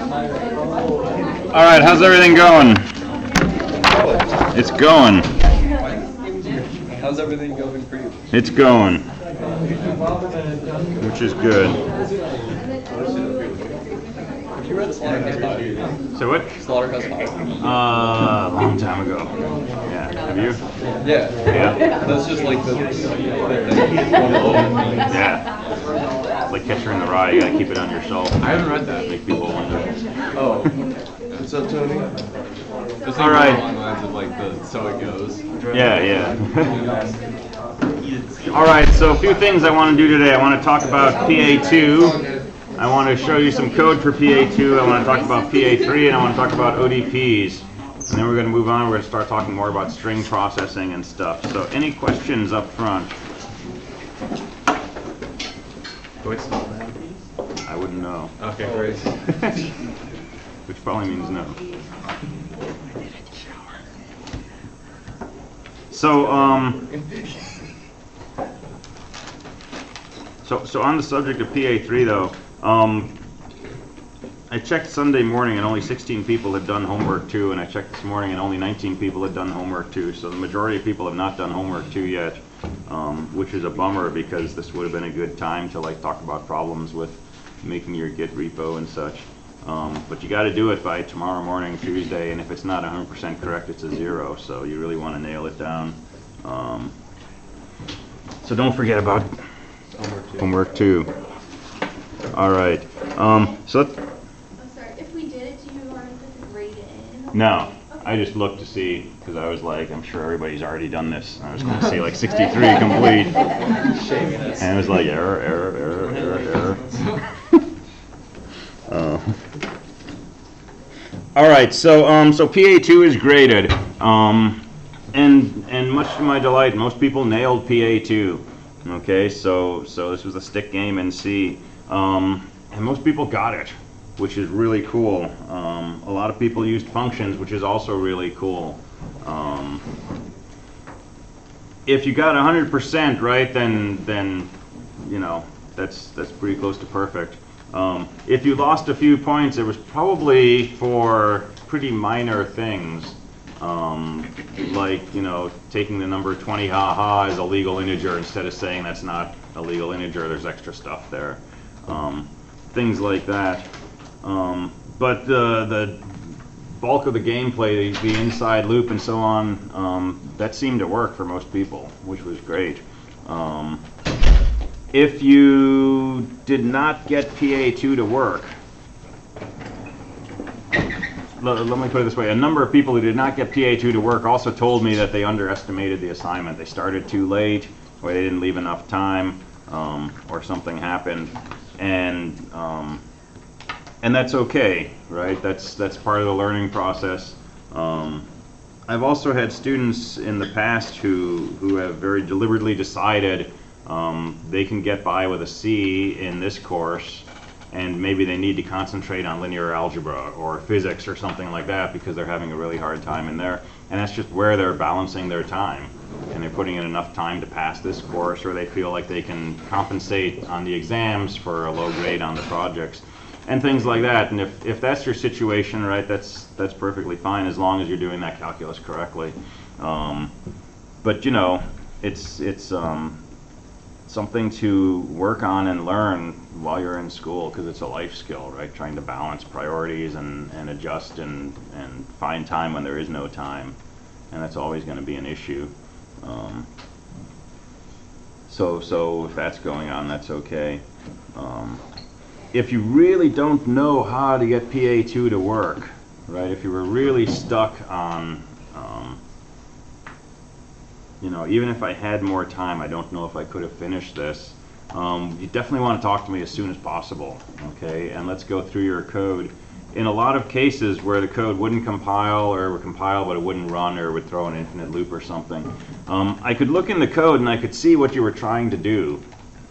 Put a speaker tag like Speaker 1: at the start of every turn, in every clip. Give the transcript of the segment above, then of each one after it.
Speaker 1: All right, how's everything going? It's going.
Speaker 2: How's everything going for you?
Speaker 1: It's going. Which is good.
Speaker 2: Have you read Slaughterhouse Five?
Speaker 1: So what?
Speaker 2: Slaughterhouse Five?
Speaker 1: A long time ago. Yeah. Have you?
Speaker 2: Yeah.
Speaker 1: Yeah.
Speaker 2: That's just like the
Speaker 1: Yeah. It's like Catcher in the Rye. You gotta keep it on your shelf.
Speaker 2: I haven't read that.
Speaker 1: Make people wonder.
Speaker 2: Oh. What's up, Tony? It's
Speaker 1: All right.
Speaker 2: along the lines of like the so it goes.
Speaker 1: Yeah, yeah. All right, so a few things I want to do today. I want to talk about PA2. I want to show you some code for PA2. I want to talk about PA3, and I want to talk about ODPs. And then we're going to move on. We're going to start talking more about string processing and stuff. So any questions up front?
Speaker 2: Voice
Speaker 1: I wouldn't know.
Speaker 2: Okay, great.
Speaker 1: Which probably means no. So, so on the subject of PA3 though, I checked Sunday morning and only 16 people had done homework 2, and I checked this morning and only 19 people had done homework 2. So the majority of people have not done homework 2 yet, which is a bummer because this would have been a good time to like talk about problems with making your Git repo and such. But you got to do it by tomorrow morning, Tuesday, and if it's not 100% correct, it's a 0. So you really want to nail it down. So don't forget about homework 2. All right. So
Speaker 3: I'm sorry, if we did it, do you want to put the grade in?
Speaker 1: no, I just looked to see because I was like, I'm sure everybody's already done this. I was going to see like 63 complete, and it was like error, error, error, error, error. All right, so PA2 is graded, and much to my delight, most people nailed PA2. Okay, so this was a stick game in C, and most people got it, which is really cool. A lot of people used functions, which is also really cool. If you got 100%, right, then you know that's pretty close to perfect. If you lost a few points, it was probably for pretty minor things, like, you know, taking the number 20 haha as a legal integer instead of saying that's not a legal integer, there's extra stuff there. Things like that. But the bulk of the gameplay, the inside loop and so on, that seemed to work for most people, which was great. If you did not get PA2 to work, let me put it this way, a number of people who did not get PA2 to work also told me that they underestimated the assignment. They started too late, or they didn't leave enough time, or something happened, and that's okay, right? That's part of the learning process. I've also had students in the past who have very deliberately decided they can get by with a C in this course, and maybe they need to concentrate on linear algebra or physics or something like that because they're having a really hard time in there. And that's just where they're balancing their time. And they're putting in enough time to pass this course, or they feel like they can compensate on the exams for a low grade on the projects. And things like that. And if that's your situation, right, that's perfectly fine as long as you're doing that calculus correctly. But you know, it's something to work on and learn while you're in school, because it's a life skill, right? Trying to balance priorities and adjust and find time when there is no time, and that's always going to be an issue. So if that's going on, that's okay. If you really don't know how to get PA2 to work, right? If you were really stuck on you know, even if I had more time, I don't know if I could have finished this. You definitely want to talk to me as soon as possible, okay? And let's go through your code. In a lot of cases where the code wouldn't compile, or would compile but it wouldn't run, or would throw an infinite loop or something, I could look in the code and I could see what you were trying to do,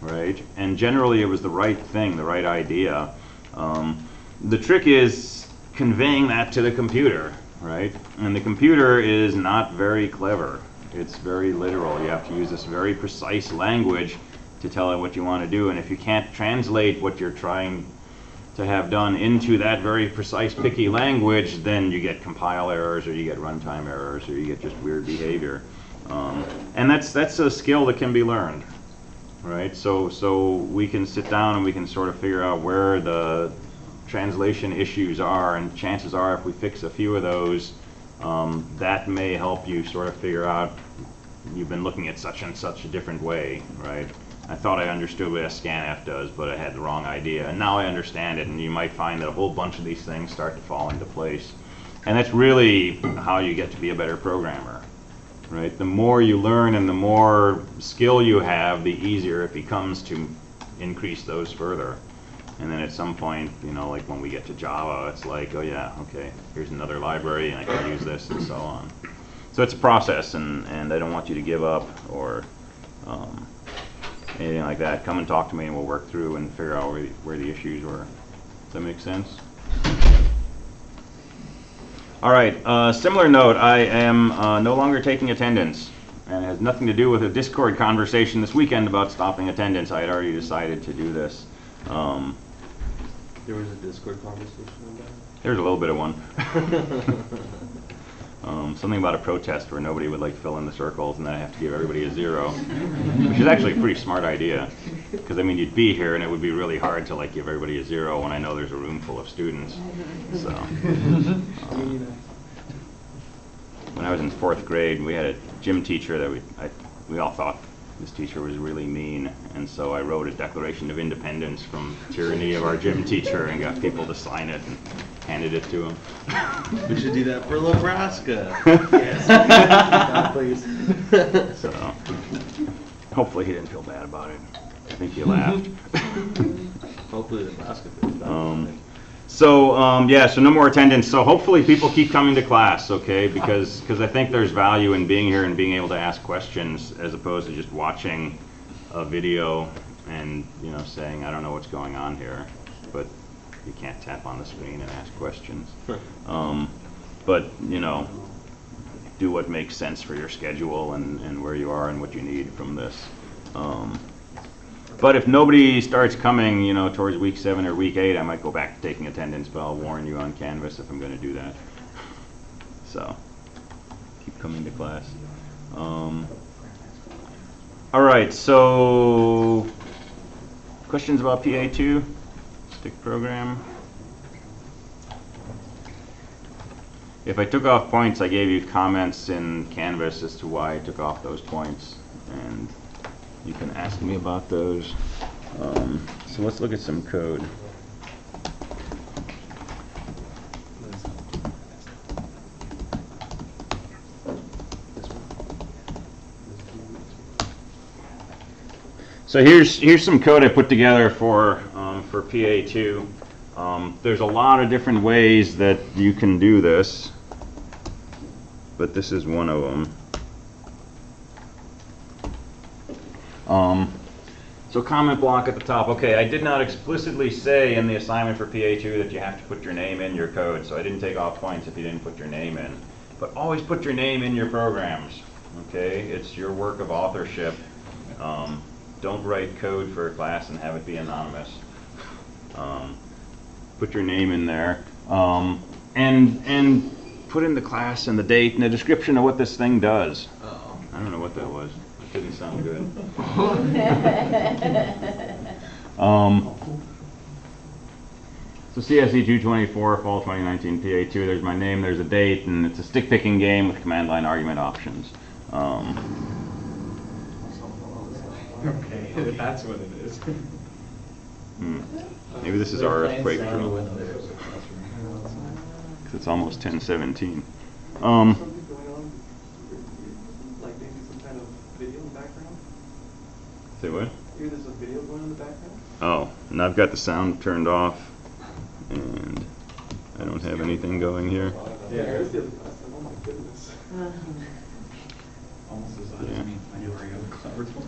Speaker 1: right? And generally it was the right thing, the right idea. The trick is conveying that to the computer, right? And the computer is not very clever. It's very literal. You have to use this very precise language to tell it what you want to do. And if you can't translate what you're trying to have done into that very precise, picky language, then you get compile errors, or you get runtime errors, or you get just weird behavior. And that's a skill that can be learned, right? So we can sit down and we can sort of figure out where the translation issues are, and chances are if we fix a few of those, that may help you sort of figure out you've been looking at such and such a different way, right? I thought I understood what a scanf does, but I had the wrong idea, and now I understand it, and you might find that a whole bunch of these things start to fall into place. And that's really how you get to be a better programmer, right? The more you learn and the more skill you have, the easier it becomes to increase those further. And then at some point, you know, like when we get to Java, it's like, oh yeah, okay, here's another library and I can use this and so on. So it's a process, and I don't want you to give up or anything like that. Come and talk to me and we'll work through and figure out where the issues were. Does that make sense? All right, similar note, I am no longer taking attendance, and it has nothing to do with a Discord conversation this weekend about stopping attendance. I had already decided to do this.
Speaker 2: There was a Discord conversation about
Speaker 1: There's a little bit of one. Something about a protest where nobody would like fill in the circles, and then I have to give everybody a 0, which is actually a pretty smart idea, because I mean you'd be here and it would be really hard to like give everybody a 0 when I know there's a room full of students. So when I was in 4th grade, we had a gym teacher that we all thought this teacher was really mean, and so I wrote a Declaration of Independence from tyranny of our gym teacher and got people to sign it and handed it to him.
Speaker 2: We should do that for Nebraska.
Speaker 4: Yes. Please.
Speaker 1: So hopefully he didn't feel bad about it. I think he laughed.
Speaker 2: Hopefully Nebraska feels bad.
Speaker 1: Yeah, so no more attendance. So hopefully people keep coming to class, okay? Because I think there's value in being here and being able to ask questions as opposed to just watching a video and, you know, saying, I don't know what's going on here. But you can't tap on the screen and ask questions. But, you know, do what makes sense for your schedule and where you are and what you need from this. But if nobody starts coming, you know, towards week 7 or week 8, I might go back to taking attendance, but I'll warn you on Canvas if I'm going to do that. So, keep coming to class. All right, so questions about PA2, stick program? If I took off points, I gave you comments in Canvas as to why I took off those points, and you can ask me about those. So let's look at some code. So here's some code I put together for PA2. There's a lot of different ways that you can do this, but this is one of them. So comment block at the top. Okay, I did not explicitly say in the assignment for PA2 that you have to put your name in your code, so I didn't take off points if you didn't put your name in. But always put your name in your programs, okay? It's your work of authorship. Don't write code for a class and have it be anonymous. Put your name in there. And put in the class and the date and a description of what this thing does.
Speaker 2: Uh-oh.
Speaker 1: I don't know what that was. It didn't sound good. So CSE 224, fall 2019, PA2, there's my name, there's a date, and it's a stick picking game with command line argument options.
Speaker 4: Okay, that's what it is.
Speaker 1: Maybe this is our earthquake drill, 'cause it's almost 10:17.
Speaker 5: Something going on, like maybe some kind of video in the background?
Speaker 1: Say what?
Speaker 5: Maybe there's a video going on in the background?
Speaker 1: Oh, and I've got the sound turned off, and I don't have anything going here.
Speaker 5: Yeah, here's the other class. Oh my goodness.
Speaker 4: Almost as
Speaker 1: Yeah.
Speaker 4: I mean, I knew where you were laboratory.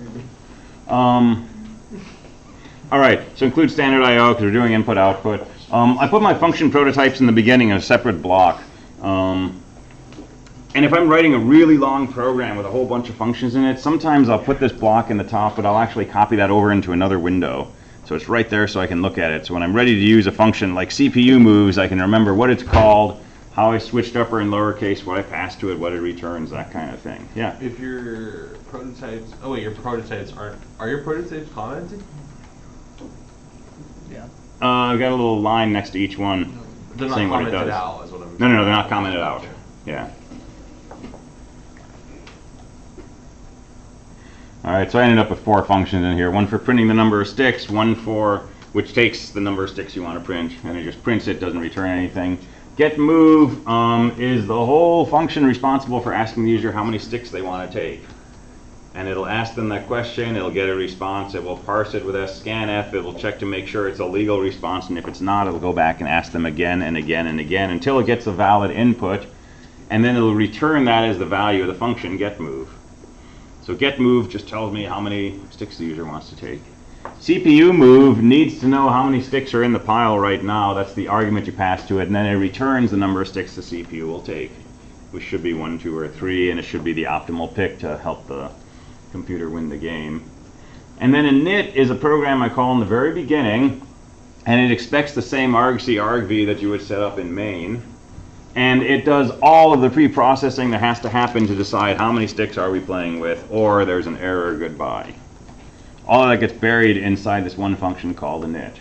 Speaker 1: All right, so include standard I/O because we're doing input-output. I put my function prototypes in the beginning in a separate block. And if I'm writing a really long program with a whole bunch of functions in it, sometimes I'll put this block in the top, but I'll actually copy that over into another window. So it's right there so I can look at it. So when I'm ready to use a function like CPU moves, I can remember what it's called, how I switched upper and lowercase, what I passed to it, what it returns, that kind of thing. Yeah.
Speaker 2: If your prototypes, oh wait, your prototypes are your prototypes commented?
Speaker 4: Yeah.
Speaker 1: I've got a little line next to each one
Speaker 2: They're not
Speaker 1: saying what it
Speaker 2: commented
Speaker 1: does.
Speaker 2: out, is what I'm.
Speaker 1: No, they're not commented out. Yeah. All right, so I ended up with 4 functions in here. One for printing the number of sticks, one for which takes the number of sticks you want to print, and it just prints it, doesn't return anything. GetMove is the whole function responsible for asking the user how many sticks they want to take. And it'll ask them that question, it'll get a response, it will parse it with scanf, it will check to make sure it's a legal response, and if it's not, it'll go back and ask them again and again and again until it gets a valid input, and then it'll return that as the value of the function getMove. So getMove just tells me how many sticks the user wants to take. CPU move needs to know how many sticks are in the pile right now. That's the argument you pass to it, and then it returns the number of sticks the CPU will take, which should be 1, 2, or 3, and it should be the optimal pick to help the computer win the game. And then init is a program I call in the very beginning, and it expects the same argc argv that you would set up in main. And it does all of the pre-processing that has to happen to decide how many sticks are we playing with, or there's an error, goodbye. All of that gets buried inside this one function called init.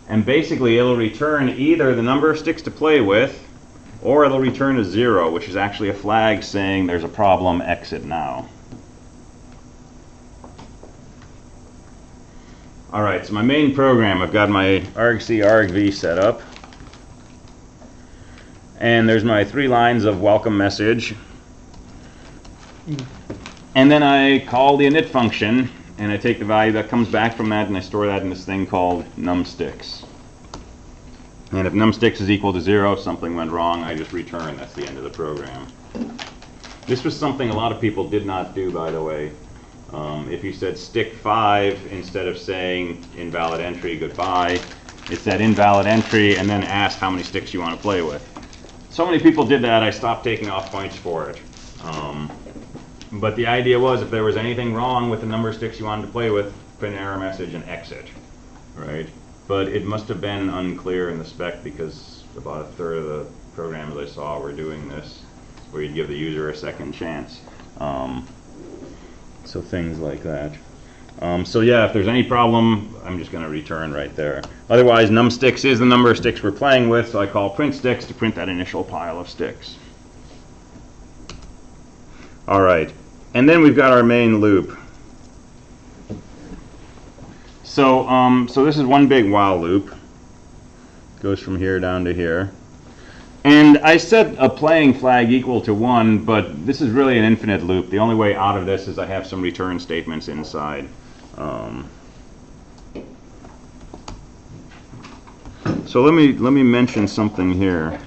Speaker 1: And basically it'll return either the number of sticks to play with, or it'll return a 0, which is actually a flag saying there's a problem, exit now. Alright, so my main program, I've got my argc argv set up. And there's my 3 lines of welcome message. And then I call the init function, and I take the value that comes back from that, and I store that in this thing called numsticks. And if numsticks is equal to 0, something went wrong, I just return. That's the end of the program. This was something a lot of people did not do, by the way. If you said stick 5 instead of saying invalid entry, goodbye, it said invalid entry and then asked how many sticks you want to play with. So many people did that, I stopped taking off points for it. But the idea was if there was anything wrong with the number of sticks you wanted to play with, print an error message and exit, right? But it must have been unclear in the spec because about 1/3 of the programs I saw were doing this, where you'd give the user a second chance. So things like that. So yeah, if there's any problem, I'm just going to return right there. Otherwise, numsticks is the number of sticks we're playing with, so I call print sticks to print that initial pile of sticks. All right, and then we've got our main loop. So, so this is one big while loop. Goes from here down to here. And I set a playing flag equal to 1, but this is really an infinite loop. The only way out of this is I have some return statements inside. So let me mention something here.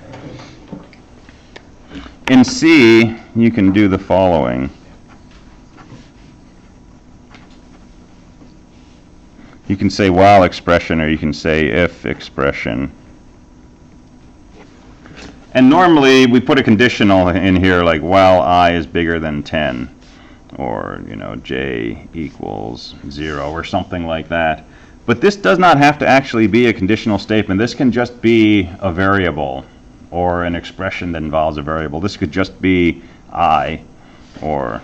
Speaker 1: In C, you can do the following. You can say while expression, or you can say if expression. And normally we put a conditional in here like while I is bigger than 10, or j equals 0 or something like that. But this does not have to actually be a conditional statement. This can just be a variable or an expression that involves a variable. This could just be I, or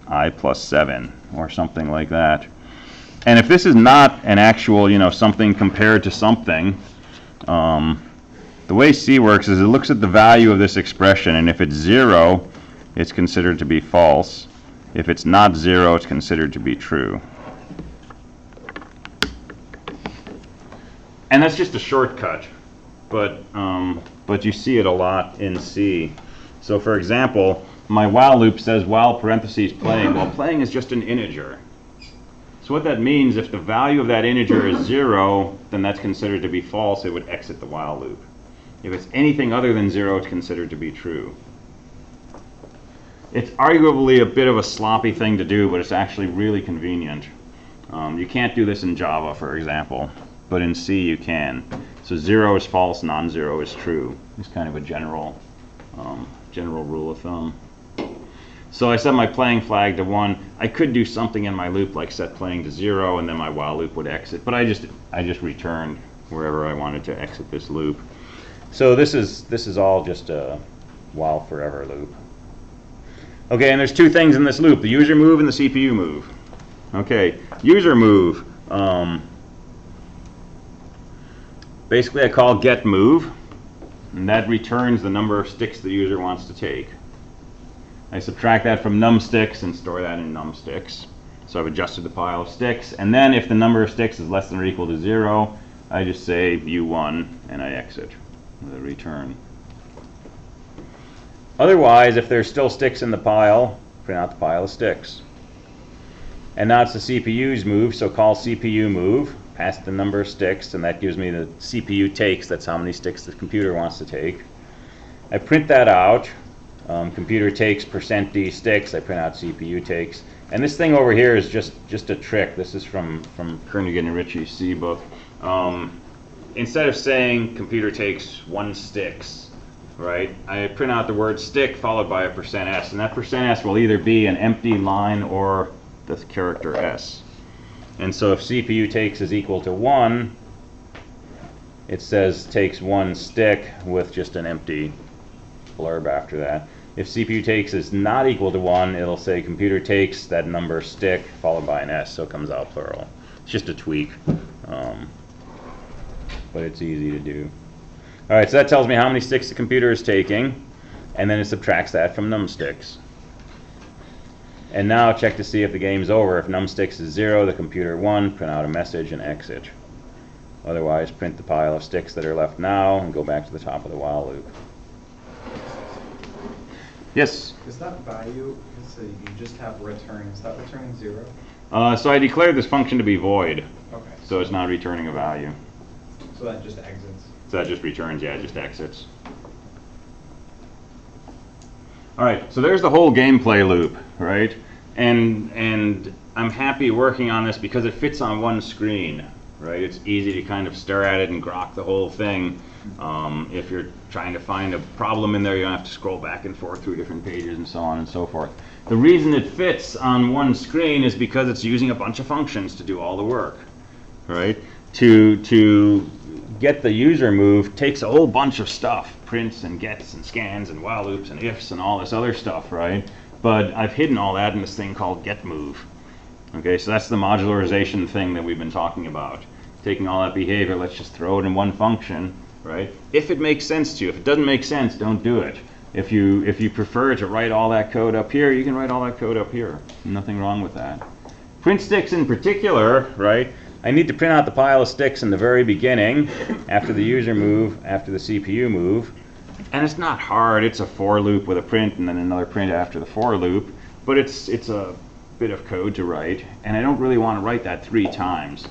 Speaker 1: I plus 7 or something like that. And if this is not an actual something compared to something, the way C works is it looks at the value of this expression, and if it's 0, it's considered to be false. If it's not 0, it's considered to be true. And that's just a shortcut, but you see it a lot in C. So for example, my while loop says while parentheses playing. Well, playing is just an integer. So what that means, if the value of that integer is 0, then that's considered to be false. It would exit the while loop. If it's anything other than 0, it's considered to be true. It's arguably a bit of a sloppy thing to do, but it's actually really convenient. You can't do this in Java, for example, but in C you can. So 0 is false, non-0 is true. It's kind of a general rule of thumb. So I set my playing flag to 1. I could do something in my loop like set playing to 0 and then my while loop would exit, but I just returned wherever I wanted to exit this loop. So this is all just a while forever loop. Okay, and there's two things in this loop, the user move and the CPU move. Okay, user move. Basically I call get move, and that returns the number of sticks the user wants to take. I subtract that from num sticks and store that in num sticks. So I've adjusted the pile of sticks, and then if the number of sticks is less than or equal to 0, I just say u1 and I exit with a return. Otherwise, if there's still sticks in the pile, print out the pile of sticks. And now it's the CPU's move, so call CPU move, pass the number of sticks, and that gives me the CPU takes, that's how many sticks the computer wants to take. I print that out. Computer takes %d sticks, I print out CPU takes. And this thing over here is just a trick. This is from Koenig and Ritchie's C book. Instead of saying computer takes 1 sticks, right, I print out the word stick followed by a %s, and that %s will either be an empty line or the character s. And so if CPU takes is equal to 1, it says takes 1 stick with just an empty blurb after that. If CPU takes is not equal to 1, it'll say computer takes that number stick followed by an s, so it comes out plural. It's just a tweak, but it's easy to do. All right, so that tells me how many sticks the computer is taking, and then it subtracts that from num sticks. And now check to see if the game's over. If num sticks is 0, the computer won, print out a message and exit. Otherwise, print the pile of sticks that are left now and go back to the top of the while loop. Yes?
Speaker 4: Is that value, so you just have return, is that returning 0?
Speaker 1: So I declared this function to be void,
Speaker 4: Okay.
Speaker 1: so it's not returning a value.
Speaker 4: So that just exits.
Speaker 1: So that just returns, yeah, it just exits. All right, so there's the whole gameplay loop, right? And I'm happy working on this because it fits on one screen, right? It's easy to kind of stare at it and grok the whole thing. If you're trying to find a problem in there, you don't have to scroll back and forth through different pages and so on and so forth. The reason it fits on one screen is because it's using a bunch of functions to do all the work, right? To get the user move takes a whole bunch of stuff, prints and gets and scans and while loops and ifs and all this other stuff, right? But I've hidden all that in this thing called get move. Okay, so that's the modularization thing that we've been talking about. Taking all that behavior, let's just throw it in one function, right? If it makes sense to you. If it doesn't make sense, don't do it. If you prefer to write all that code up here, you can write all that code up here. Nothing wrong with that. Print sticks in particular, right? I need to print out the pile of sticks in the very beginning, after the user move, after the CPU move. And it's not hard. It's a for loop with a print and then another print after the for loop. But it's a bit of code to write, and I don't really want to write that 3 times.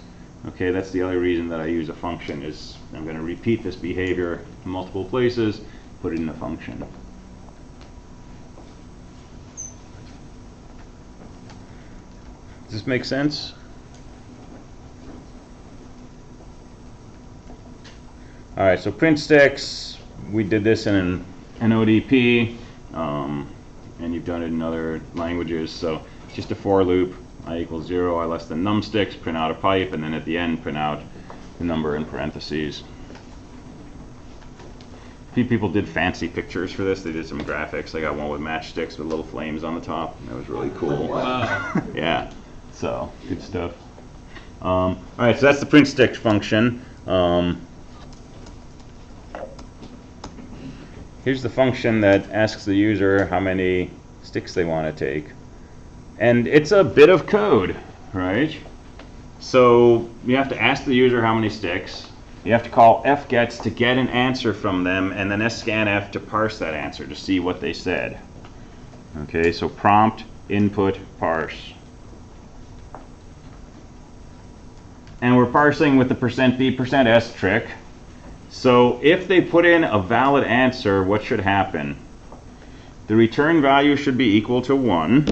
Speaker 1: Okay, that's the other reason that I use a function, is I'm going to repeat this behavior in multiple places, put it in a function. Does this make sense? All right, so print sticks, we did this in an ODP, and you've done it in other languages. So just a for loop, I equals 0, I less than num sticks, print out a pipe, and then at the end print out the number in parentheses. A few people did fancy pictures for this. They did some graphics. They got one with matchsticks with little flames on the top. That was really cool.
Speaker 2: Wow.
Speaker 1: Yeah, so good stuff. All right, so that's the print stick function. Here's the function that asks the user how many sticks they want to take. And it's a bit of code, right? So you have to ask the user how many sticks. You have to call fgets to get an answer from them, and then scanf to parse that answer to see what they said. Okay, so prompt, input, parse. And we're parsing with the %b, %s trick. So if they put in a valid answer, what should happen? The return value should be equal to 1.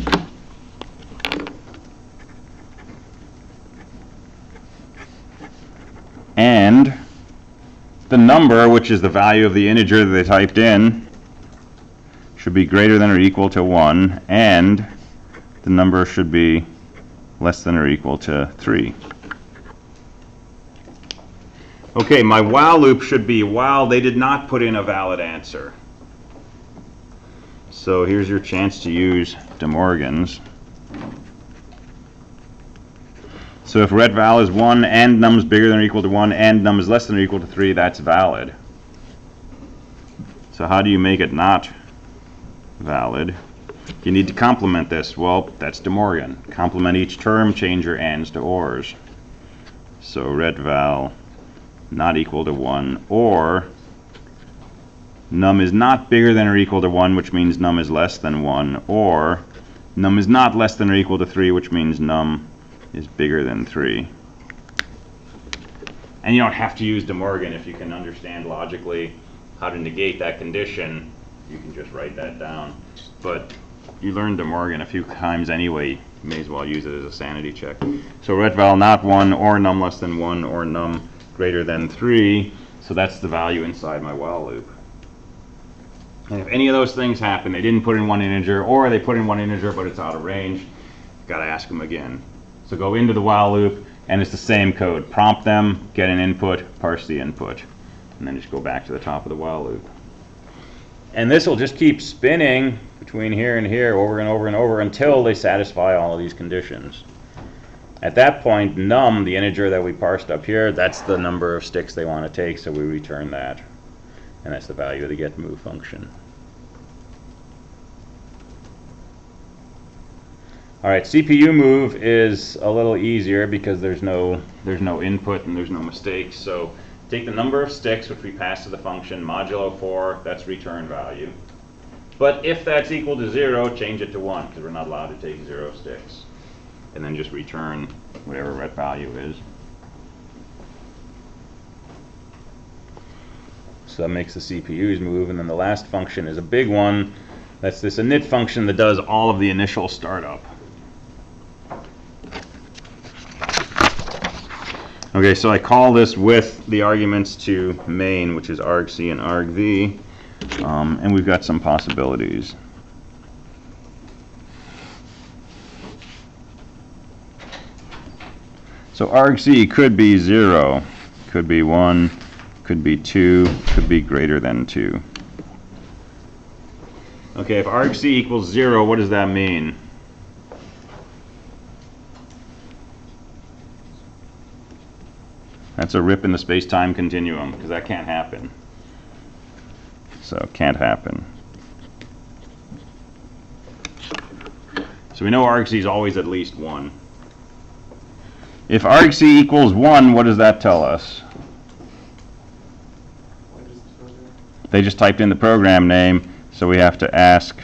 Speaker 1: And the number, which is the value of the integer that they typed in, should should be greater than or equal to 1, and the number should be less than or equal to 3. Okay, my while loop should be while they did not put in a valid answer. So here's your chance to use De Morgan's. So if ret val is 1 and num is bigger than or equal to 1 and num is less than or equal to 3, that's valid. So how do you make it not valid? You need to complement this. Well, that's De Morgan. Complement each term, change your ands to ors. So ret val not equal to 1, or num is not bigger than or equal to 1, which means num is less than 1, or num is not less than or equal to 3, which means num is bigger than 3. And you don't have to use De Morgan. If you can understand logically how to negate that condition, you can just write that down. But you learned De Morgan a few times anyway, you may as well use it as a sanity check. So ret val not 1, or num less than 1, or num greater than 3, so that's the value inside my while loop. And if any of those things happen, they didn't put in one integer, or they put in one integer but it's out of range, got to ask them again. So go into the while loop, and it's the same code. Prompt them, get an input, parse the input, and then just go back to the top of the while loop. And this will just keep spinning between here and here over and over and over until they satisfy all of these conditions. At that point, num, the integer that we parsed up here, that's the number of sticks they want to take, so we return that. And that's the value of the get move function. All right, CPU move is a little easier because there's no input and there's no mistakes. So take the number of sticks, which we pass to the function, modulo 4, that's return value. But if that's equal to 0, change it to 1, because we're not allowed to take 0 sticks. And then just return whatever ret value is. So that makes the CPUs move, and then the last function is a big one. That's this init function that does all of the initial startup. Okay, so I call this with the arguments to main, which is argc and argv, and we've got some possibilities. So argc could be 0, could be 1, could be 2, could be greater than 2. Okay, if argc equals 0, what does that mean? That's a rip in the space-time continuum, because that can't happen. So, can't happen. So we know argc is always at least 1. If argc equals 1, what does that tell us? They just typed in the program name, so we have to ask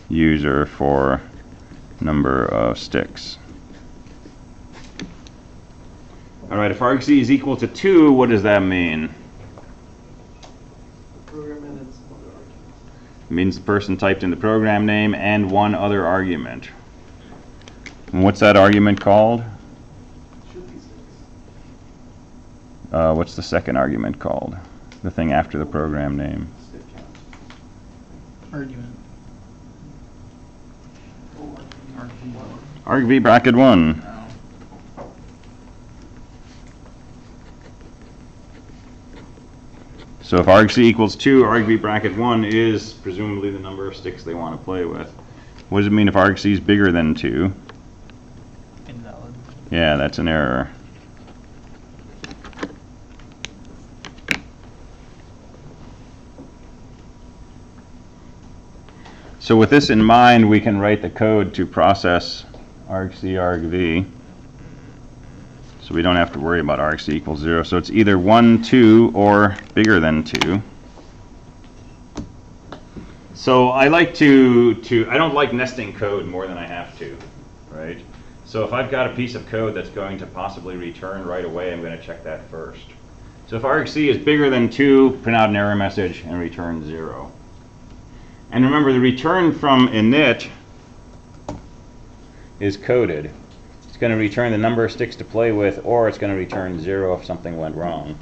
Speaker 1: user for number of sticks. All right, if argc is equal to 2, what does that mean?
Speaker 5: Program and some other arguments.
Speaker 1: It means the person typed in the program name and one other argument. And what's that argument called?
Speaker 5: Should be 6.
Speaker 1: What's the second argument called? The thing after the program name.
Speaker 5: Stick count.
Speaker 6: Argument.
Speaker 5: Oh,
Speaker 1: argv bracket 1.
Speaker 6: No.
Speaker 1: So if argc equals 2, argv bracket 1 is presumably the number of sticks they want to play with. What does it mean if argc is bigger than 2?
Speaker 6: Invalid.
Speaker 1: Yeah, that's an error. So with this in mind, we can write the code to process argc argv. So we don't have to worry about argc equals 0. So it's either 1, 2, or bigger than 2. So I like I don't like nesting code more than I have to, right? So if I've got a piece of code that's going to possibly return right away, I'm going to check that first. So if argc is bigger than 2, print out an error message and return 0. And remember, the return from init is coded. It's going to return the number of sticks to play with, or it's going to return 0 if something went wrong.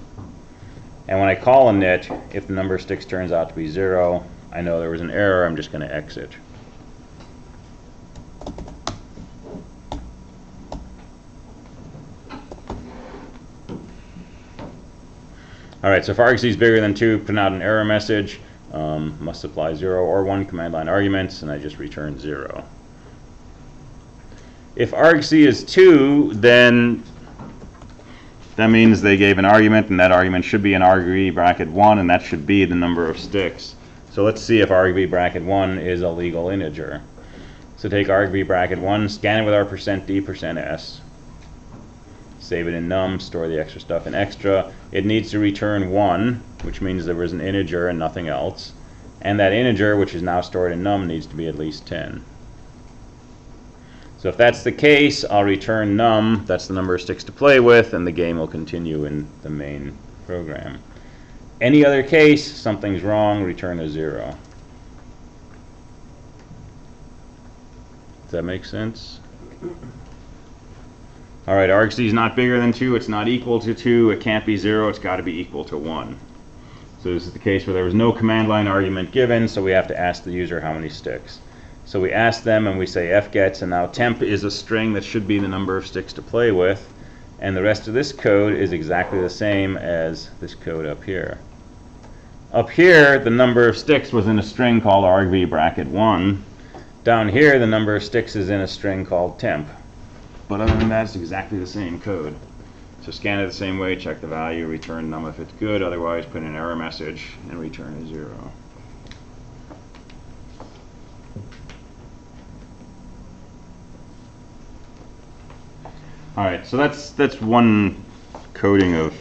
Speaker 1: And when I call init, if the number of sticks turns out to be 0, I know there was an error, I'm just going to exit. All right, so if argc is bigger than 2, print out an error message. Must supply 0 or 1 command line arguments, and I just return 0. If argc is 2, then that means they gave an argument, and that argument should be in argv bracket 1, and that should be the number of sticks. So let's see if argv bracket 1 is a legal integer. So take argv bracket 1, scan it with our %d %s. Save it in num, store the extra stuff in extra. It needs to return 1, which means there was an integer and nothing else. And that integer, which is now stored in num, needs to be at least 10. So if that's the case, I'll return num, that's the number of sticks to play with, and the game will continue in the main program. Any other case, something's wrong, return a 0. Does that make sense? All right, argc is not bigger than 2, it's not equal to 2, it can't be 0, it's got to be equal to 1. So this is the case where there was no command line argument given, so we have to ask the user how many sticks. So we ask them and we say fgets, and now temp is a string that should be the number of sticks to play with, and the rest of this code is exactly the same as this code up here. Up here, the number of sticks was in a string called argv bracket 1. Down here, the number of sticks is in a string called temp. But other than that, it's exactly the same code. So scan it the same way, check the value, return num if it's good, otherwise put in an error message and return a 0. All right, so that's one coding of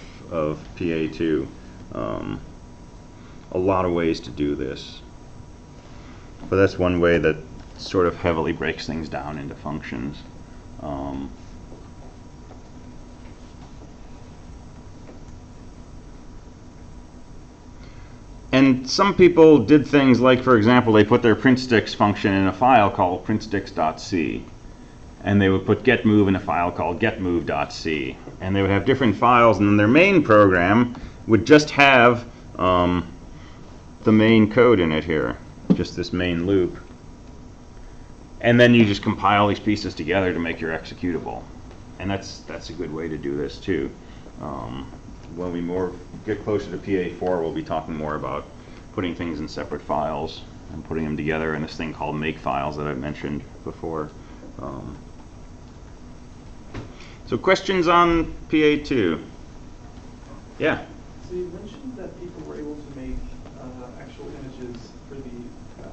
Speaker 1: PA2. A lot of ways to do this, but that's one way that sort of heavily breaks things down into functions. And some people did things like, for example, they put their printsticks function in a file called printsticks.c. And they would put getMove in a file called getMove.c. And they would have different files, and then their main program would just have the main code in it here, just this main loop. And then you just compile these pieces together to make your executable. And that's a good way to do this too. When we get closer to PA4, we'll be talking more about putting things in separate files and putting them together in this thing called makefiles that I mentioned before. So questions on PA2? Yeah?
Speaker 5: So you mentioned that people were able to make actual images for the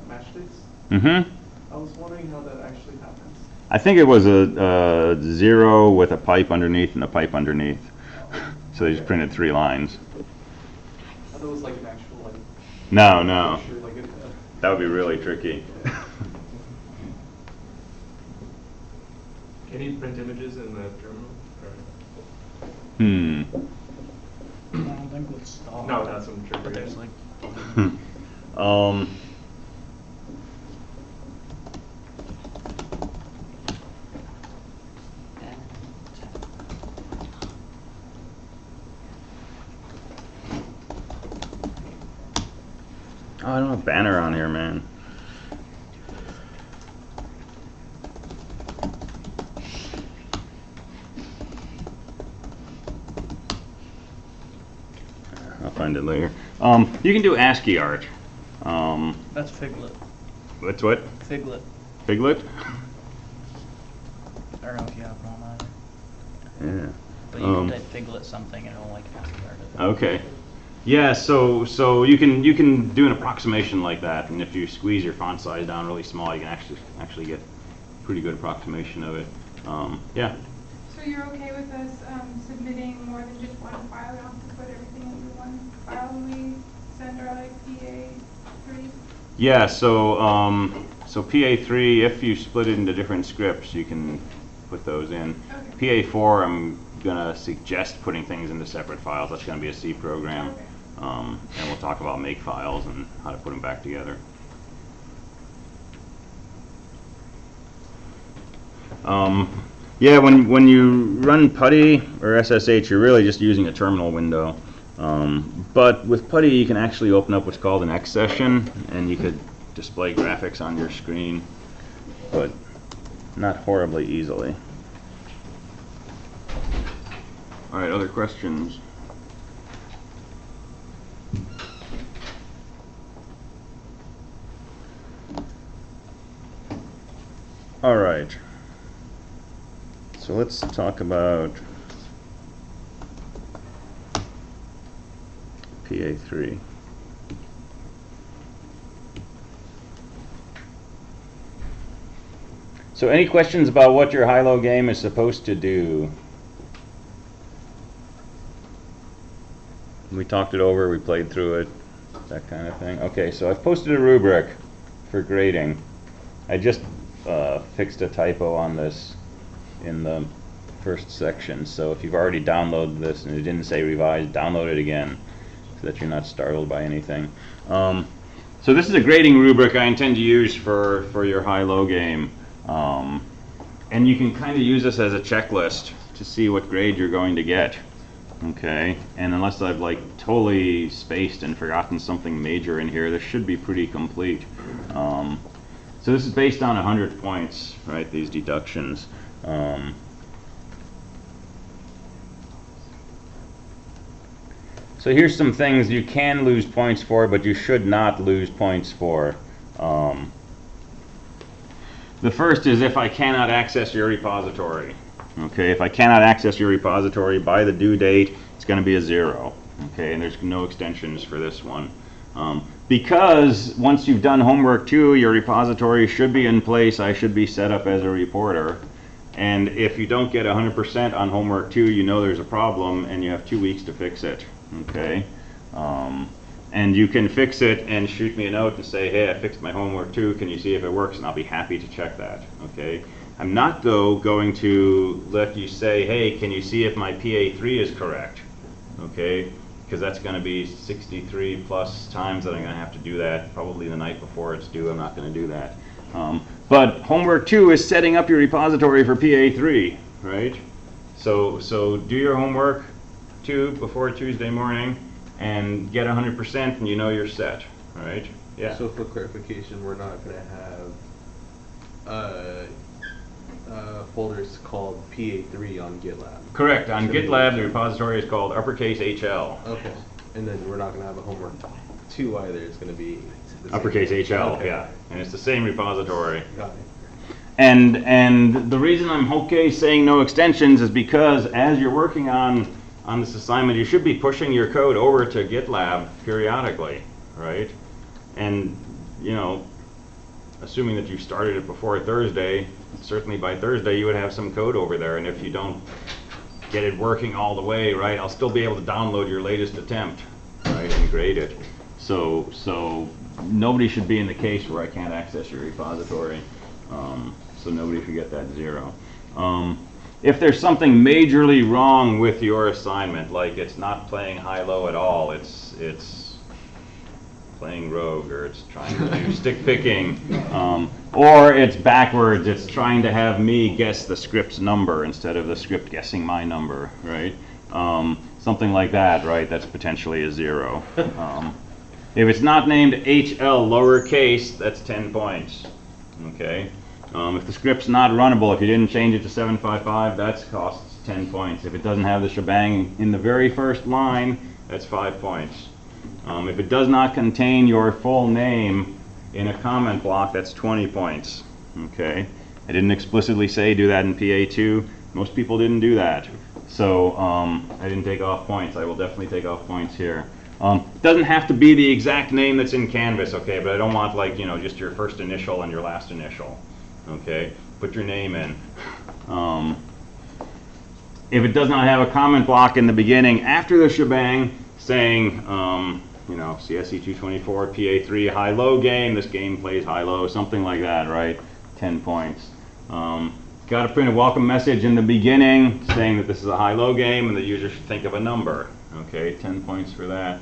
Speaker 5: matchsticks.
Speaker 1: Mm-hmm.
Speaker 5: I was wondering how that actually happens.
Speaker 1: I think it was a 0 with a pipe underneath and a pipe underneath. So they just printed 3 lines.
Speaker 5: I thought it was like an actual like.
Speaker 1: No.
Speaker 5: Picture, like
Speaker 1: That would be really tricky.
Speaker 2: Can you print images in the terminal?
Speaker 6: I don't think with stall.
Speaker 2: No, that's what I'm triggering.
Speaker 6: But there's like,
Speaker 1: Oh, I don't have banner on here, man. I'll find it later. You can do ASCII art.
Speaker 6: that's Figlet.
Speaker 1: What's what?
Speaker 6: Figlet.
Speaker 1: Figlet?
Speaker 6: I don't know if you have one on either.
Speaker 1: Yeah.
Speaker 6: But you can type Figlet something and it'll like ASCII art it.
Speaker 1: Okay. Yeah, so you can do an approximation like that, and if you squeeze your font size down really small, you can actually get a pretty good approximation of it. Yeah.
Speaker 3: So you're okay with us submitting more than just one file? We don't have to put everything into one file when we send our like PA3?
Speaker 1: Yeah. So PA3, if you split it into different scripts, you can put those in.
Speaker 3: Okay.
Speaker 1: PA4, I'm gonna suggest putting things into separate files. That's gonna be a C program.
Speaker 3: Okay.
Speaker 1: And we'll talk about make files and how to put them back together. Yeah, when you run PuTTY or SSH, you're really just using a terminal window. But with PuTTY, you can actually open up what's called an X session, and you could display graphics on your screen, but not horribly easily. All right, other questions? All right. So let's talk about PA3. So any questions about what your high-low game is supposed to do? We talked it over, we played through it, that kind of thing. Okay, so I've posted a rubric for grading. I just fixed a typo on this in the first section, so if you've already downloaded this and it didn't say revised, download it again so that you're not startled by anything. So this is a grading rubric I intend to use for your high-low game. And you can kind of use this as a checklist to see what grade you're going to get. Okay, and unless I've like totally spaced and forgotten something major in here, this should be pretty complete. So this is based on 100 points, right, these deductions. So here's some things you can lose points for, but you should not lose points for. The first is if I cannot access your repository. Okay, if I cannot access your repository by the due date, it's going to be a 0. Okay, and there's no extensions for this one. Because once you've done homework 2, your repository should be in place. I should be set up as a reporter. And if you don't get 100% on homework 2, you know there's a problem and you have 2 weeks to fix it. Okay, and you can fix it and shoot me a note and say, hey, I fixed my homework 2. Can you see if it works? And I'll be happy to check that. Okay. I'm not, though, going to let you say, hey, can you see if my PA3 is correct? Okay, because that's going to be 63 plus times that I'm going to have to do that, probably the night before it's due. I'm not going to do that. But homework 2 is setting up your repository for PA3, right? So do your homework 2 before Tuesday morning and get 100% and you know you're set, right? Yeah.
Speaker 2: So for clarification, we're not going to have folders called PA3 on GitLab.
Speaker 1: Correct. On GitLab, the repository is called uppercase HL.
Speaker 2: Okay. And then we're not going to have a homework 2 either. It's going to be the
Speaker 1: Uppercase
Speaker 2: same.
Speaker 1: HL,
Speaker 2: Okay.
Speaker 1: yeah. And it's the same repository.
Speaker 2: Got it.
Speaker 1: And the reason I'm okay saying no extensions is because as you're working on this assignment, you should be pushing your code over to GitLab periodically, right? And, you know, assuming that you started it before Thursday, certainly by Thursday you would have some code over there, and if you don't get it working all the way, right, I'll still be able to download your latest attempt, right, and grade it. So nobody should be in the case where I can't access your repository, so nobody should get that 0. If there's something majorly wrong with your assignment, like it's not playing high-low at all, it's playing rogue, or it's trying to do stick picking, or it's backwards, it's trying to have me guess the script's number instead of the script guessing my number, right? Something like that, right? That's potentially a 0. If it's not named HL lowercase, that's 10 points, okay? If the script's not runnable, if you didn't change it to 755, that costs 10 points. If it doesn't have the shebang in the very first line, that's 5 points. If it does not contain your full name in a comment block, that's 20 points. Okay, I didn't explicitly say do that in PA2. Most people didn't do that, so I didn't take off points. I will definitely take off points here. It doesn't have to be the exact name that's in Canvas, okay? But I don't want, like, you know, just your first initial and your last initial. Okay, put your name in. If it does not have a comment block in the beginning after the shebang saying, you know, CSE 224, PA3, high-low game, this game plays high-low, something like that, right? 10 points. Got to print a welcome message in the beginning saying that this is a high-low game and the user should think of a number. Okay, 10 points for that.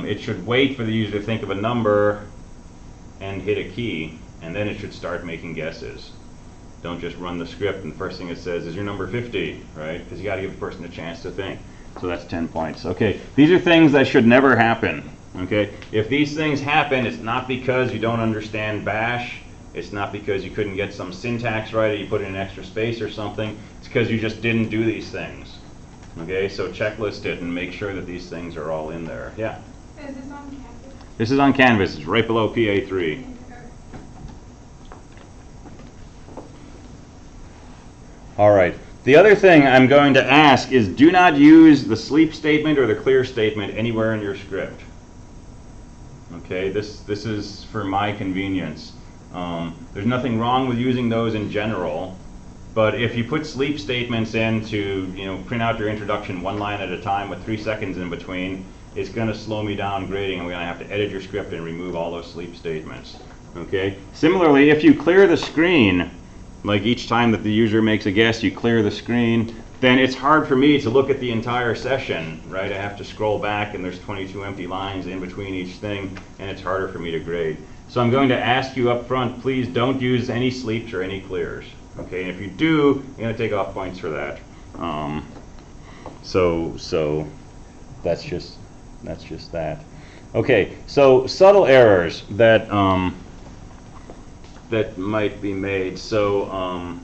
Speaker 1: It should wait for the user to think of a number and hit a key, and then it should start making guesses. Don't just run the script and the first thing it says is your number 50, right? Because you got to give the person a chance to think. So that's 10 points. Okay, these are things that should never happen. Okay, if these things happen, it's not because you don't understand Bash. It's not because you couldn't get some syntax right or you put in an extra space or something. It's because you just didn't do these things. Okay, so checklist it and make sure that these things are all in there. Yeah.
Speaker 3: Is this on campus?
Speaker 1: This is on Canvas. It's right below PA3. All right. The other thing I'm going to ask is do not use the sleep statement or the clear statement anywhere in your script. Okay, this is for my convenience. There's nothing wrong with using those in general, but if you put sleep statements in to print out your introduction one line at a time with 3 seconds in between, it's going to slow me down grading, and we're going to have to edit your script and remove all those sleep statements. Okay. Similarly, if you clear the screen, like each time that the user makes a guess, you clear the screen, then it's hard for me to look at the entire session, right? I have to scroll back and there's 22 empty lines in between each thing, and it's harder for me to grade. So I'm going to ask you up front, please don't use any sleeps or any clears. Okay, and if you do, you're going to take off points for that. So that's just that. Okay, so subtle errors that that might be made. So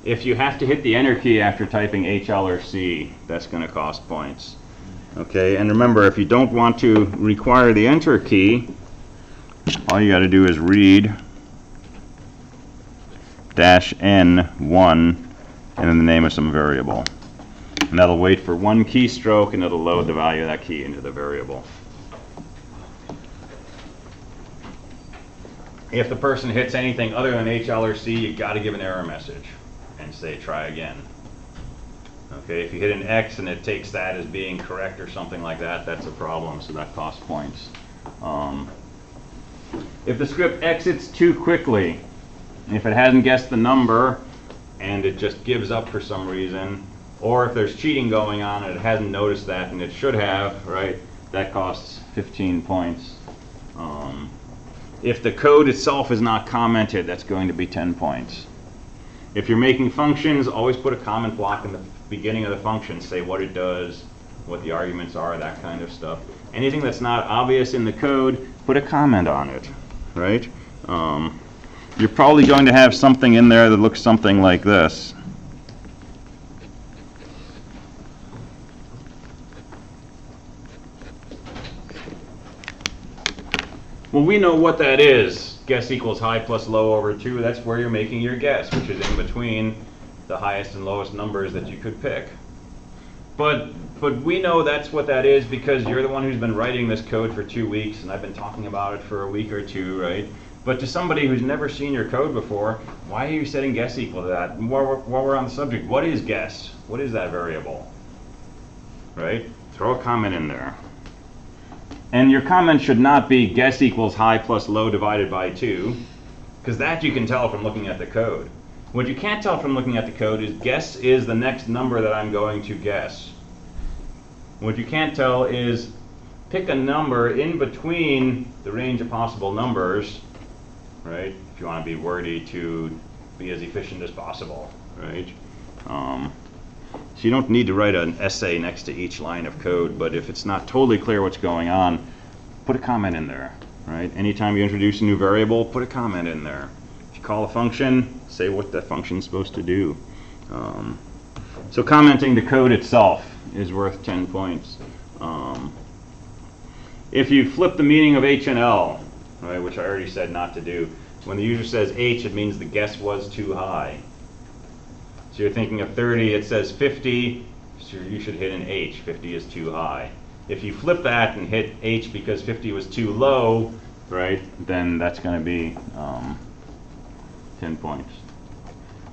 Speaker 1: if you have to hit the enter key after typing HL or C, that's going to cost points. Okay, and remember, if you don't want to require the enter key, all you got to do is read -N1 and then the name of some variable. And that'll wait for one keystroke and it'll load the value of that key into the variable. If the person hits anything other than HL or C, you got to give an error message and say try again. Okay, if you hit an X and it takes that as being correct or something like that, that's a problem, so that costs points. If the script exits too quickly, if it hasn't guessed the number and it just gives up for some reason, or if there's cheating going on and it hasn't noticed that and it should have, right, that costs 15 points. If the code itself is not commented, that's going to be 10 points. If you're making functions, always put a comment block in the beginning of the function, say what it does, what the arguments are, that kind of stuff. Anything that's not obvious in the code, put a comment on it, right? You're probably going to have something in there that looks something like this. Well, we know what that is. Guess equals high plus low over 2. That's where you're making your guess, which is in between the highest and lowest numbers that you could pick. But we know that's what that is because you're the one who's been writing this code for 2 weeks, and I've been talking about it for a week or two, right? But to somebody who's never seen your code before, why are you setting guess equal to that? And while we're on the subject, what is guess? What is that variable? Right? Throw a comment in there. And your comment should not be guess equals high plus low divided by 2, because that you can tell from looking at the code. What you can't tell from looking at the code is guess is the next number that I'm going to guess. What you can't tell is pick a number in between the range of possible numbers, right? If you want to be wordy to be as efficient as possible, right? So you don't need to write an essay next to each line of code, but if it's not totally clear what's going on, put a comment in there, right? Anytime you introduce a new variable, put a comment in there. If you call a function, say what the function's supposed to do. So commenting the code itself is worth 10 points. If you flip the meaning of H and L, right, which I already said not to do, when the user says H, it means the guess was too high. So you're thinking of 30, it says 50, so you should hit an H. 50 is too high. If you flip that and hit H because 50 was too low, right, then that's going to be 10 points.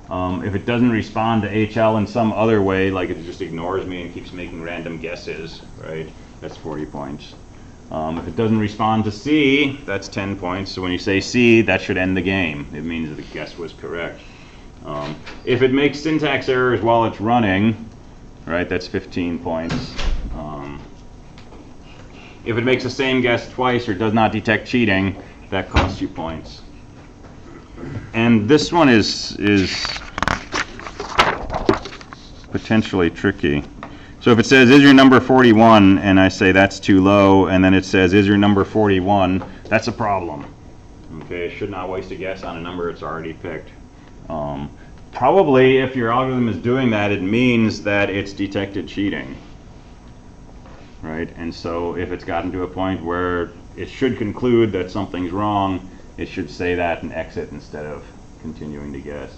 Speaker 1: If it doesn't respond to HL in some other way, like it just ignores me and keeps making random guesses, right, that's 40 points. If it doesn't respond to C, that's 10 points. So when you say C, that should end the game. It means that the guess was correct. If it makes syntax errors while it's running, right, that's 15 points. If it makes the same guess twice or does not detect cheating, that costs you points. And this one is potentially tricky. So if it says, is your number 41, and I say that's too low, and then it says, is your number 41, that's a problem. Okay, should not waste a guess on a number it's already picked. Probably if your algorithm is doing that, it means that it's detected cheating. Right? And so if it's gotten to a point where it should conclude that something's wrong, it should say that and exit instead of continuing to guess.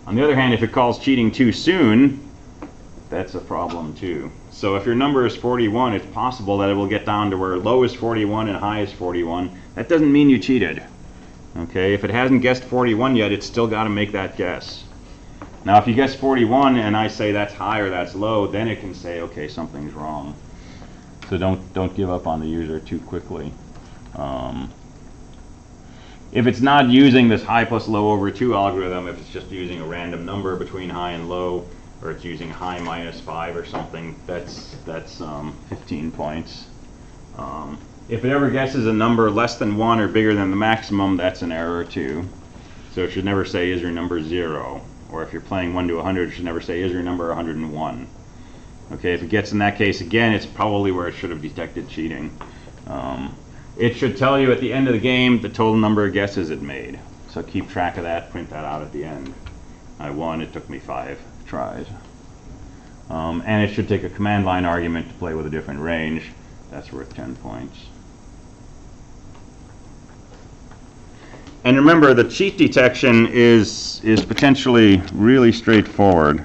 Speaker 1: On the other hand, if it calls cheating too soon, that's a problem too. So if your number is 41, it's possible that it will get down to where low is 41 and high is 41. That doesn't mean you cheated. Okay, if it hasn't guessed 41 yet, it's still got to make that guess. Now if you guess 41 and I say that's high or that's low, then it can say, okay, something's wrong. So don't give up on the user too quickly. If it's not using this high plus low over 2 algorithm, if it's just using a random number between high and low, or it's using high minus 5 or something, that's 15 points. If it ever guesses a number less than 1 or bigger than the maximum, that's an error too. So it should never say, is your number 0? Or if you're playing 1 to 100, it should never say, is your number 101? Okay, if it gets in that case again, it's probably where it should have detected cheating. It should tell you at the end of the game the total number of guesses it made. So keep track of that, print that out at the end. I won, it took me 5 tries. And it should take a command line argument to play with a different range. That's worth 10 points. And remember, the cheat detection is potentially really straightforward.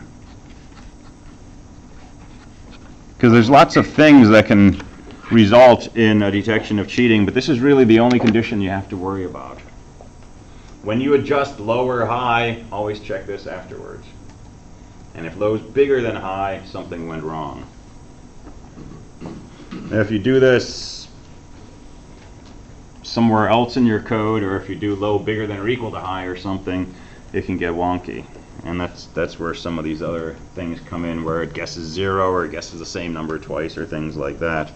Speaker 1: Because there's lots of things that can result in a detection of cheating, but this is really the only condition you have to worry about. When you adjust low or high, always check this afterwards. And if low is bigger than high, something went wrong. Now if you do this somewhere else in your code, or if you do low bigger than or equal to high or something, it can get wonky. And that's where some of these other things come in, where it guesses 0 or it guesses the same number twice or things like that.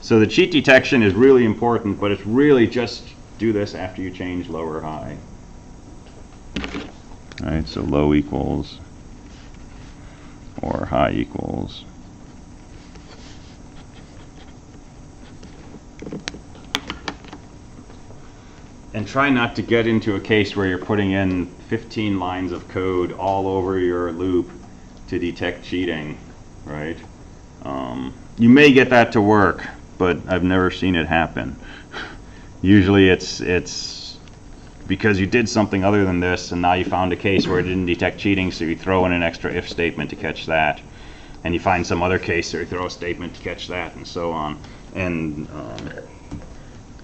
Speaker 1: So the cheat detection is really important, but it's really just do this after you change low or high. All right, so low equals or high equals. And try not to get into a case where you're putting in 15 lines of code all over your loop to detect cheating, right? You may get that to work, but I've never seen it happen. Usually it's because you did something other than this, and now you found a case where it didn't detect cheating, so you throw in an extra if statement to catch that. And you find some other case, so you throw a statement to catch that, and so on. And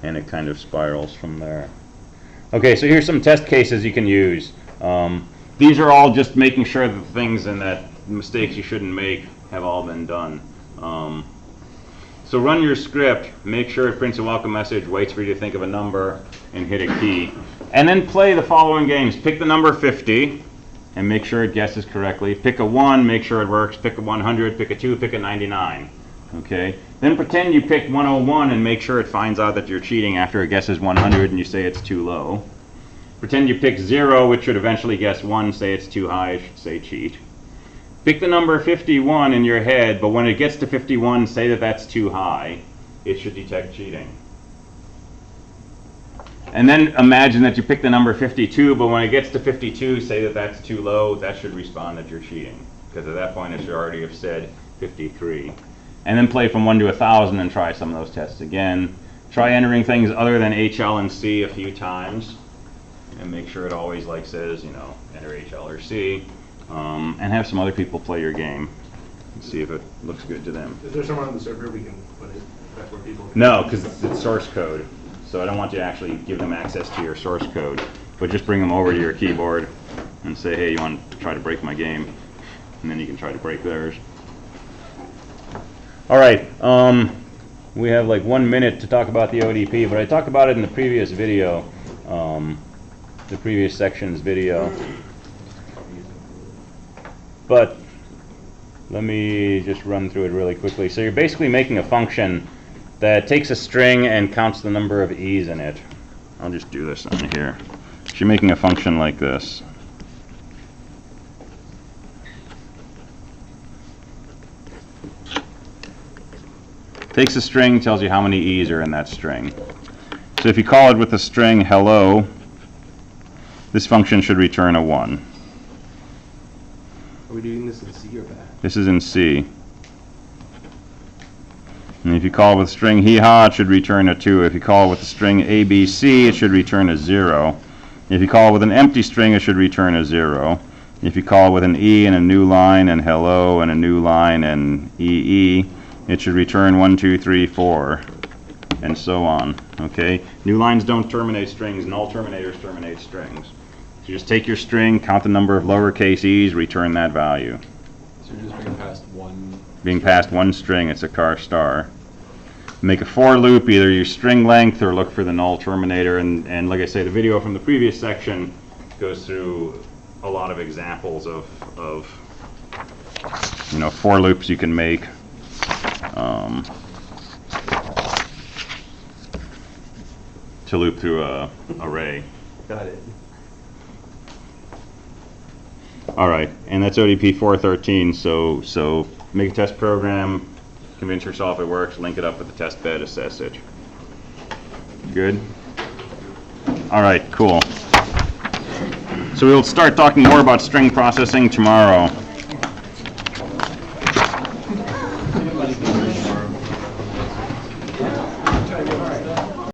Speaker 1: it kind of spirals from there. Okay, so here's some test cases you can use. These are all just making sure that the things and that mistakes you shouldn't make have all been done. So run your script, make sure it prints a welcome message, waits for you to think of a number, and hit a key. And then play the following games. Pick the number 50, and make sure it guesses correctly. Pick a 1, make sure it works. Pick a 100, pick a 2, pick a 99. Okay? Then pretend you pick 101 and make sure it finds out that you're cheating after it guesses 100 and you say it's too low. Pretend you pick 0, which should eventually guess 1, say it's too high, it should say cheat. Pick the number 51 in your head, but when it gets to 51, say that that's too high. It should detect cheating. And then imagine that you pick the number 52, but when it gets to 52, say that that's too low. That should respond that you're cheating, because at that point it should already have said 53. And then play from 1 to 1,000 and try some of those tests again. Try entering things other than HL and C a few times, and make sure it always says, enter HL or C. And have some other people play your game and see if it looks good to them.
Speaker 7: Is there somewhere on the server we can put it back where people can?
Speaker 1: No, because it's source code. So I don't want you to actually give them access to your source code. But just bring them over to your keyboard and say, hey, you want to try to break my game? And then you can try to break theirs. All right. We have 1 minute to talk about the ODP, but I talked about it in the previous video, the previous section's video. But let me just run through it really quickly. So you're basically making a function that takes a string and counts the number of e's in it. I'll just do this on here. So you're making a function like this. takes a string, tells you how many E's are in that string. So if you call it with the string hello, this function should return a 1.
Speaker 2: Are we doing this in C or back?
Speaker 1: This is in C. And if you call with string hee-haw, it should return a 2. If you call with the string ABC, it should return a 0. If you call with an empty string, it should return a 0. If you call with an E and a new line and hello and a new line and EE, it should return 1, 2, 3, 4, and so on. Okay? New lines don't terminate strings, null terminators terminate strings. So you just take your string, count the number of lowercase e's, return that value.
Speaker 8: So you're just being passed one.
Speaker 1: Being passed one string, it's a car star. Make a for loop, either your string length or look for the null terminator. And like I say, the video from the previous section goes through a lot of examples of for loops you can make. To loop through a array.
Speaker 2: Got it.
Speaker 1: All right, and that's ODP 413. So make a test program, convince yourself it works, link it up with the test bed, assess it. Good? All right, cool. So we'll start talking more about string processing tomorrow.